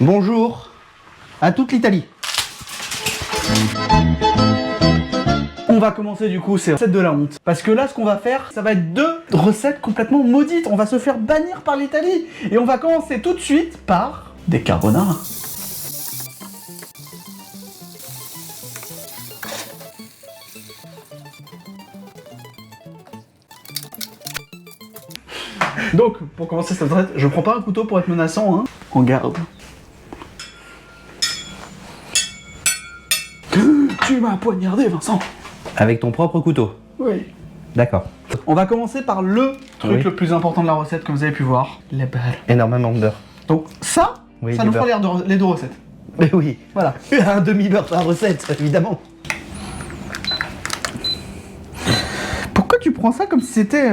Bonjour à toute l'Italie. On va commencer du coup, c'est recette de la honte. Parce que là, ce qu'on va faire, ça va être 2 recettes complètement maudites. On va se faire bannir par l'Italie. Et on va commencer tout de suite par des carbonara. Donc, pour commencer cette recette, je prends pas un couteau pour être menaçant, hein. On garde. Tu m'as poignardé, Vincent. Avec ton propre couteau. Oui. D'accord. On va commencer par le truc Oui. le plus important de la recette, comme vous avez pu voir, le beurre. Énormément de beurre. Donc ça, Oui, ça du nous fera beurre. les 2 recettes. Mais oui. Voilà. Un demi-beurre par recette, évidemment. Pourquoi tu prends ça comme si c'était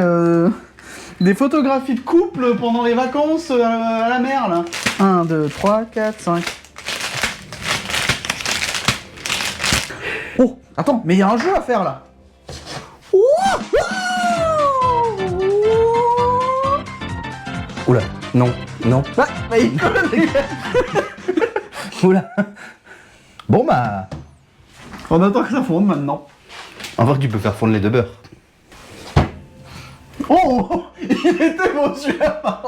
des photographies de couple pendant les vacances à la mer, là? 1, 2, 3, 4, 5. Oh, attends, mais il y a un jeu à faire, là. Oula, non, non. Ah, bah, il colle, les gars. Oula. Bon bah, On attend que ça fonde maintenant. on voit que tu peux faire fondre les 2 beurres. Oh, il était beau celui-là.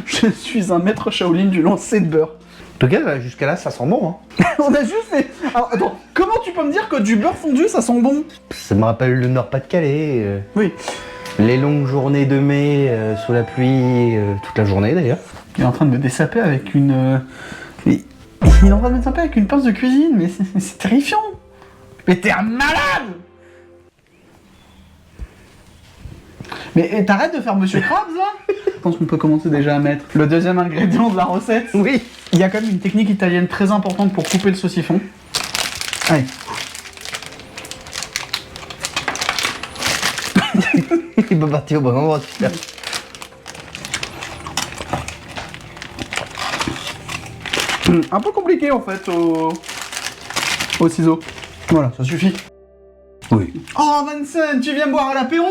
Je suis un maître Shaolin du lancer de beurre. En tout cas, jusqu'à là, ça sent bon. Hein. On a juste fait... Alors, attends, comment tu peux me dire que du beurre fondu, ça sent bon? Ça me rappelle le Nord-Pas-de-Calais. Oui. Les longues journées de mai sous la pluie, toute la journée d'ailleurs. Il est en train de me dessaper avec une... Il est en train de me dessaper avec une pince de cuisine, mais c'est terrifiant. Mais t'es un malade. Mais t'arrêtes de faire Monsieur Krabs, là? Je pense qu'on peut commencer déjà à mettre le 2e ingrédient de la recette. Oui. Il y a quand même une technique italienne très importante pour couper le saucisson. Allez. Il peut partir au bon endroit, celui-là. Un peu compliqué en fait au ciseau. Voilà, ça suffit. Oui. Oh Vincent, tu viens boire à l'apéro?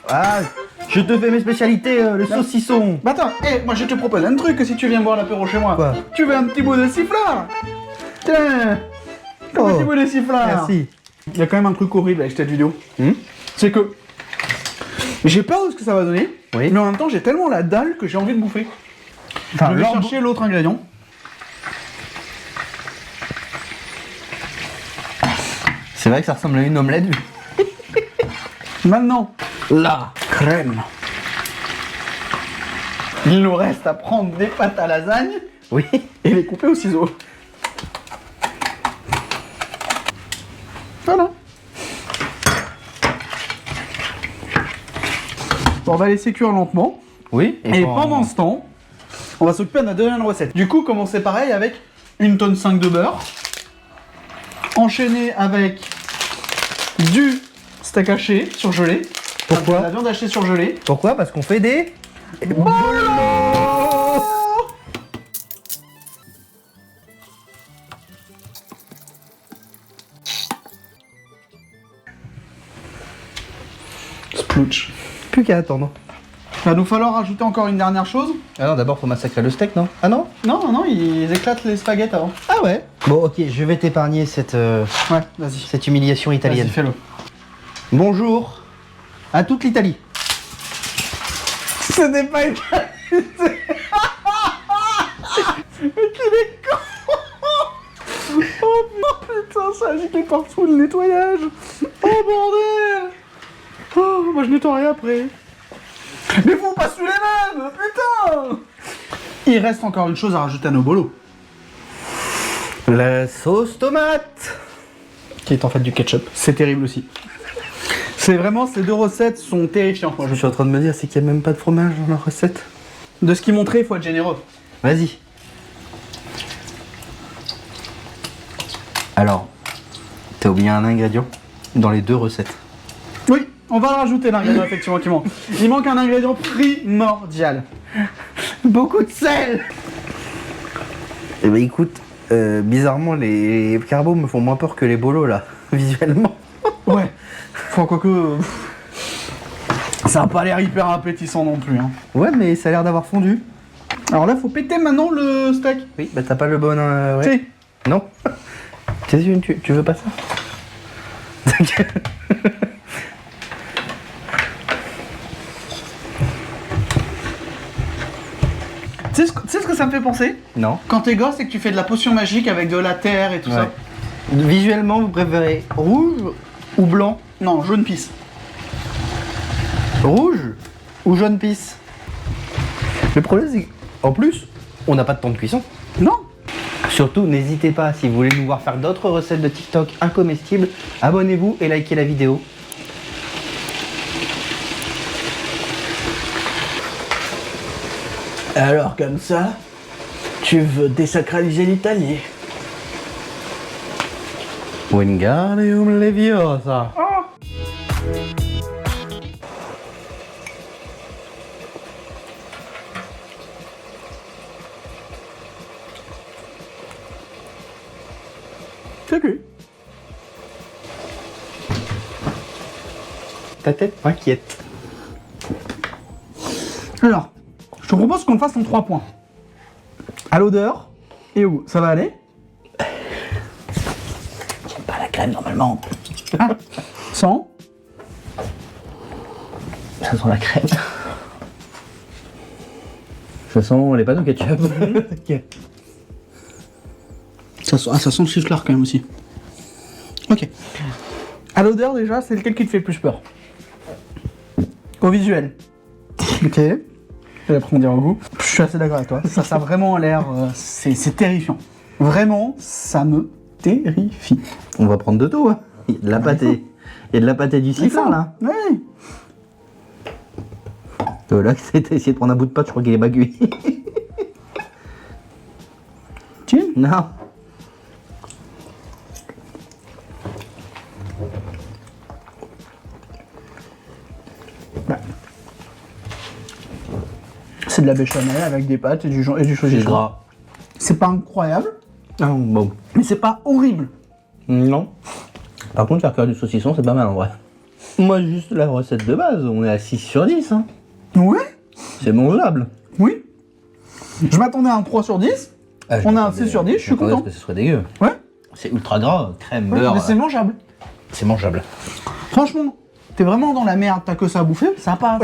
Ah, je te fais mes spécialités, le saucisson. Bah attends, moi je te propose un truc si tu viens boire à l'apéro chez moi. Quoi? Tu veux un petit bout de sifflard? Tiens, un Oh, petit bout de sifflard. Merci. Il y a quand même un truc horrible avec cette vidéo. Hmm. C'est que j'ai peur de ce que ça va donner, Oui. mais en même temps j'ai tellement la dalle que j'ai envie de bouffer. Enfin, je vais l'ordre- chercher l'autre ingrédient. C'est vrai que ça ressemble à une omelette. Maintenant, la crème. Il nous reste à prendre des pâtes à lasagne Oui. et les couper au ciseau. Voilà. On va laisser cuire lentement. Oui. Et pendant ce temps, on va s'occuper de la 2e recette. Du coup, commencer pareil avec 1,5 tonne de beurre. Enchaîner avec du steak haché surgelé. Pourquoi? La viande hachée surgelée. Pourquoi? Parce qu'on fait des... Splooch. Plus qu'à attendre. Il va nous falloir ajouter encore une dernière chose. Ah non, d'abord faut massacrer le steak, non? Ah non? Non, ils éclatent les spaghettis avant. Ah ouais. Bon, ok, je vais t'épargner cette Ouais, vas-y. cette humiliation italienne. Vas-y, fais-le. Bonjour à toute l'Italie. Ce n'est pas une... Mais qu'il est con. Oh putain, ça agite partout le nettoyage. Oh bordel. Oh, moi je nettoierai après. Mais faut pas sous les mêmes, putain. Il reste encore une chose à rajouter à nos bolos. La sauce tomate. Qui est en fait du ketchup. C'est terrible aussi. C'est vraiment, ces 2 recettes sont terrifiantes. Moi, Je suis en train de me dire, c'est qu'il n'y a même pas de fromage dans la recette. De ce qu'ils montraient, il faut être généreux. Vas-y. Alors, t'as oublié un ingrédient dans les 2 recettes. Oui, on va le rajouter l'ingrédient effectivement qui manque. Il manque un ingrédient primordial. Beaucoup de sel. Eh ben écoute, bizarrement les carbos me font moins peur que les bolos là, visuellement. Ouais. Enfin, quoique... Ça a pas l'air hyper appétissant non plus. Hein. Ouais, mais ça a l'air d'avoir fondu. Alors là, faut péter maintenant le steak. Oui, bah t'as pas le bon... ouais. Si. Non. Tu veux pas ça? Tu sais ce que ça me fait penser? Non. Quand t'es gosse et que tu fais de la potion magique avec de la terre et tout Ouais. ça. Visuellement, vous préférez rouge ou blanc? Non, jaune pisse. Rouge ou jaune pisse? Le problème, c'est qu'en plus, on n'a pas de temps de cuisson. Non. Surtout, n'hésitez pas, si vous voulez nous voir faire d'autres recettes de TikTok incomestibles, abonnez-vous et likez la vidéo. Alors comme ça, tu veux désacraliser l'Italie. Wingardium Leviosa. C'est cuit. Ta tête m'inquiète. Alors, je te propose qu'on le fasse en 3 points. À l'odeur et au goût. Ça va aller? J'aime pas la crème normalement. Sans. Ça sent la crème. Ça sent les pâtes au ketchup. Ça sent le sifflard quand même aussi. Ok. À l'odeur déjà, c'est lequel qui te fait le plus peur? Au visuel. Ok. Et après on dira au goût. Je suis assez d'accord avec toi. Ça a vraiment l'air... c'est terrifiant. Vraiment, ça me terrifie. On va prendre de tout. Hein. Il y a de la pâte et... Il y a de la pâte et du sifflard là. Ouais. Là, t'as essayé de prendre un bout de pâte, je crois qu'il est pas cuit. Tiens. Non. Bah. C'est de la béchamel avec des pâtes et du C'est saucisson. gras. C'est pas incroyable, Ah, bon. mais c'est pas horrible. Non. Par contre, faire cuire du saucisson, c'est pas mal en vrai. Moi, juste la recette de base, on est à 6 sur 10. Hein. Ouais. C'est mangeable. Oui. Je m'attendais à un 3 sur 10. Ah, On a un 6 sur 10, je suis content. que ce soit dégueu. Ouais. C'est ultra gras, crème, Ouais, beurre. mais c'est mangeable. C'est mangeable. Franchement, t'es vraiment dans la merde, t'as que ça à bouffer, ça passe.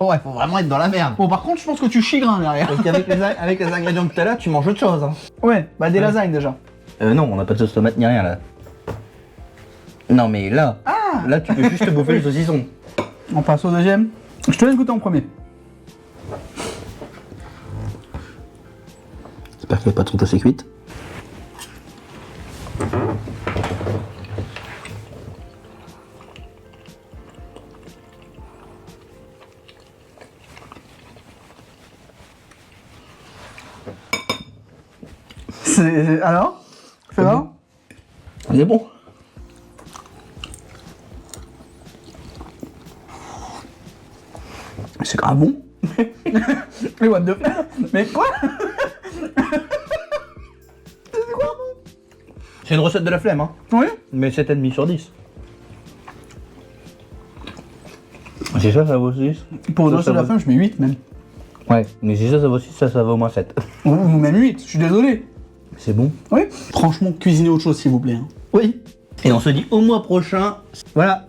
Ouais, faut vraiment être dans la merde. Bon, par contre, je pense que tu chies grain derrière. Parce qu'avec avec les ingrédients que t'as là, tu manges autre chose. Hein. Ouais, bah des lasagnes déjà. Non, on n'a pas de sauce tomate ni rien là. Non, mais là, là, tu peux juste bouffer le saucisson. On passe au deuxième. Je te laisse goûter en premier. J'espère qu'elle n'est pas trop assez cuite. Alors ça va? C'est bon. C'est grave bon. Mais what the fuck? Mais quoi? C'est quoi bon? C'est une recette de la flemme, hein. Oui. Mais 7,5 sur 10. C'est ça vaut 6. Pour une Ça, recette de la vaut- fin, je mets 8 même. Ouais, mais si ça vaut 6, ça vaut au moins 7. Ou même 8, je suis désolé. C'est bon. Oui. Franchement, cuisinez autre chose s'il vous plaît. Hein. Oui. Et on se dit au mois prochain. Voilà.